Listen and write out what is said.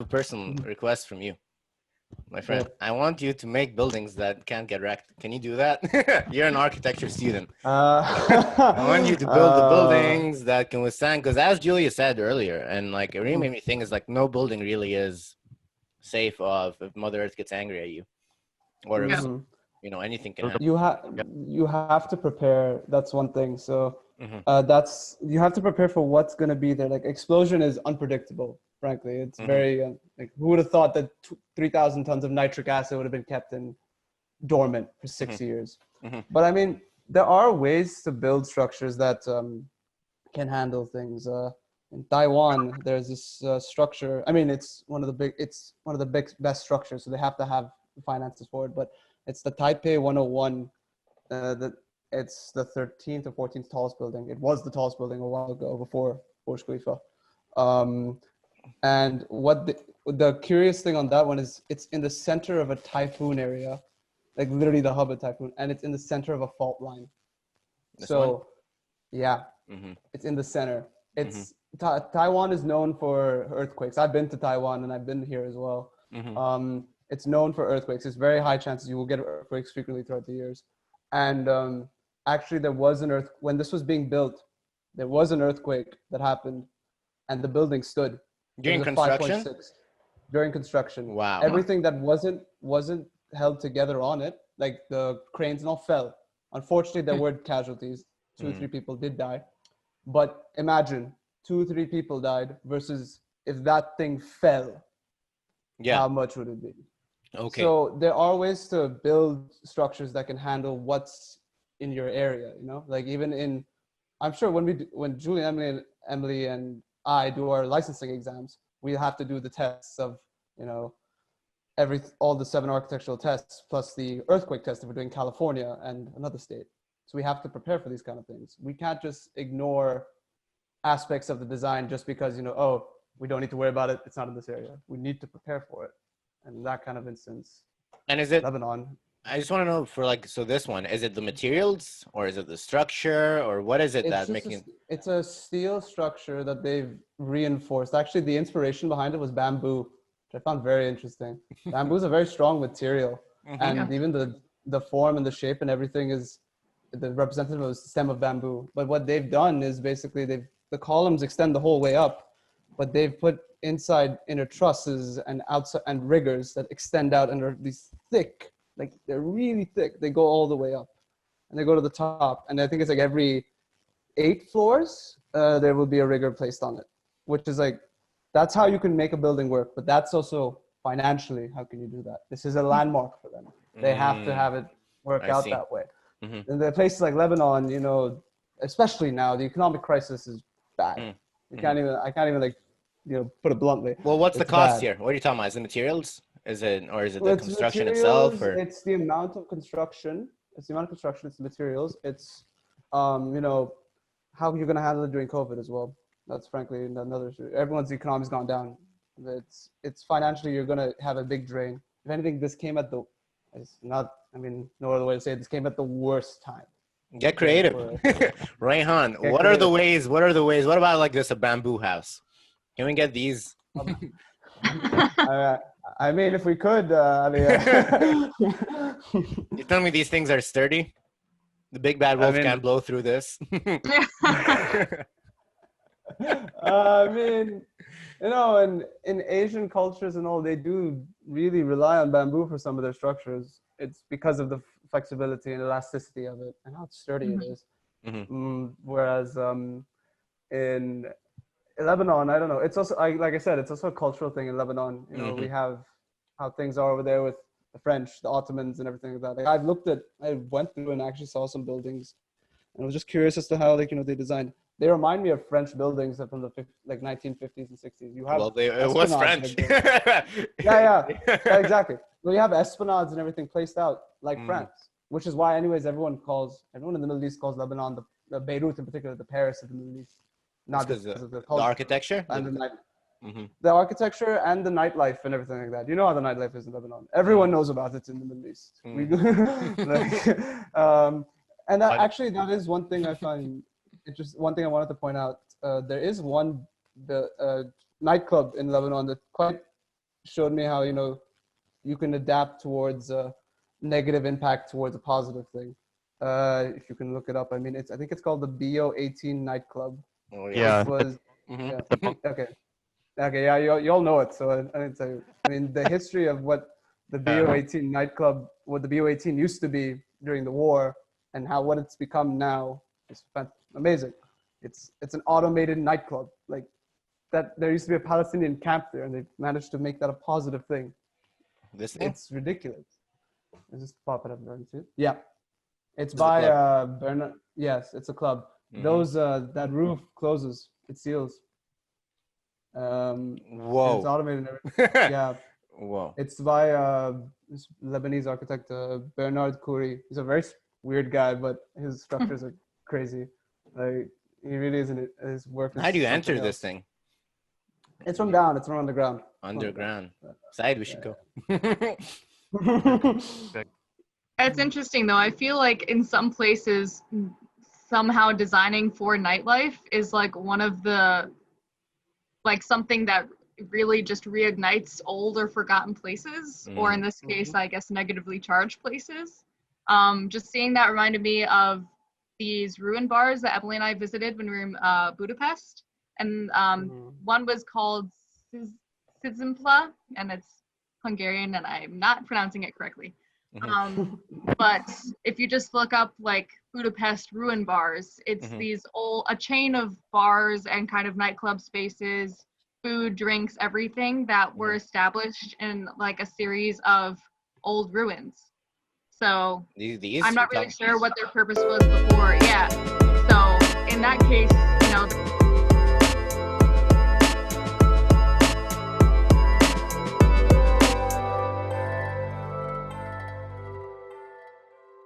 a personal request from you, my friend. I want you to make buildings that can't get wrecked. Can you do that? You're an architecture student. I want you to build the buildings that can withstand, because as Julia said earlier, and like it really made me think, is like no building really is safe if Mother Earth gets angry at you, or if anything can happen. You have to prepare. That's one thing. So you have to prepare for what's going to be there. Like explosion is unpredictable. Frankly, it's very like who would have thought that 3,000 tons of nitric acid would have been kept in dormant for 6 years. But I mean, there are ways to build structures that can handle things. In Taiwan, there's this structure. I mean, it's one of the best structures, so they have to have the finances for it. But it's the Taipei 101. It's the 13th or 14th tallest building. It was the tallest building a while ago before Burj Khalifa. And what the curious thing on that one is, it's in the center of a typhoon area, like literally the hub of typhoon, and it's in the center of a fault line. It's in the center. It's Taiwan is known for earthquakes. I've been to Taiwan and I've been here as well. It's known for earthquakes. It's very high chances you will get earthquakes frequently throughout the years. And actually, there was when this was being built, there was an earthquake that happened, and the building stood. During construction? During construction. Wow. Everything that wasn't held together on it, like the cranes and all, fell. Unfortunately, there were casualties. 2 or 3 people did die. But imagine 2 or 3 people died versus if that thing fell, how much would it be? Okay. So there are ways to build structures that can handle what's in your area, like even I'm sure when Julie, Emily and I do our licensing exams, we have to do the tests of, all the 7 architectural tests plus the earthquake test if we're doing California and another state. So we have to prepare for these kind of things. We can't just ignore aspects of the design just because, we don't need to worry about it. It's not in this area. We need to prepare for it. And that kind of instance. And is it Lebanon? I just want to know so this one, is it the materials or is it the structure or what is it It's a steel structure that they've reinforced. Actually, the inspiration behind it was bamboo, which I found very interesting. Bamboo is a very strong material, and even the form and the shape and everything is the representative of the stem of bamboo. But what they've done is basically the columns extend the whole way up, but they've put inside inner trusses and outside and riggers that extend out and are these thick. Like they're really thick. They go all the way up and they go to the top. And I think it's like every 8 floors, there will be a rigger placed on it, which is like, that's how you can make a building work. But that's also financially, how can you do that? This is a landmark for them. They have to have it work out that way. And the places like Lebanon, especially now, the economic crisis is bad. I can't even put it bluntly. Well, what's the cost here? What are you talking about? Is it materials? Is it the construction itself? Or? It's the amount of construction. It's the materials. It's, how you're going to handle it during COVID as well. That's frankly another issue. Everyone's economy's gone down. It's financially, you're going to have a big drain. If anything, this came at no other way to say it. This came at the worst time. Get creative. Rayhan, what are the ways? What about like this, a bamboo house? Can we get these? I mean, if we could, You tell me these things are sturdy? The big bad wolf can't blow through this. I mean, and in Asian cultures and all, they do really rely on bamboo for some of their structures. It's because of the flexibility and elasticity of it and how sturdy it is. Whereas in Lebanon, I don't know. It's also, like I said, it's also a cultural thing in Lebanon. We have how things are over there with the French, the Ottomans, and everything like that. Like I went through and actually saw some buildings, and I was just curious as to how, they designed. They remind me of French buildings from the 1950s and 60s. You have it was French. yeah, exactly. Well, you have esplanades and everything placed out like France, which is why, anyways, everyone in the Middle East calls Lebanon, the Beirut in particular, the Paris of the Middle East. Not because of the architecture and the architecture and the nightlife and everything like that. You know how the nightlife is in Lebanon. Everyone knows about it in the Middle East. And that is one thing I find interesting. One thing I wanted to point out. There is one nightclub in Lebanon that's quite showed me how, you can adapt towards a negative impact towards a positive thing. If you can look it up, I mean, I think it's called the BO18 nightclub. Oh Yeah. It was, Mhm. yeah. Okay, yeah, you all know it, so I didn't tell you. I mean, the history of what the BO18 nightclub, what the BO18 used to be during the war, and what it's become now is amazing. It's an automated nightclub. Like that, there used to be a Palestinian camp there, and they managed to make that a positive thing. This thing? It's ridiculous. Is this pop it up there? Yeah, it's This is a by club. Bernard. Yes, it's a club. Mhm. Those that roof closes, it seals. And it's Whoa. automated. And everything. Yeah, Whoa. it's by this Lebanese architect Bernard Khoury. He's a very weird guy, but his structures are crazy. Like he really isn't. His work is. How do you something enter this else. thing? It's from down. It's from underground. Underground. Side, we should go. It's interesting though. I feel like in some places, somehow designing for nightlife is like one of the, like something that really just reignites old or forgotten places, or in this case, I guess negatively charged places. Just seeing that reminded me of these ruin bars that Emily and I visited when we were in Budapest. And one was called Szimplán, and it's Hungarian, and I'm not pronouncing it correctly. But if you just look up like Budapest ruin bars, it's these a chain of bars and kind of nightclub spaces, food, drinks, everything that were established in like a series of old ruins. So These I'm not really sure what their purpose was before. Yeah. So in that case,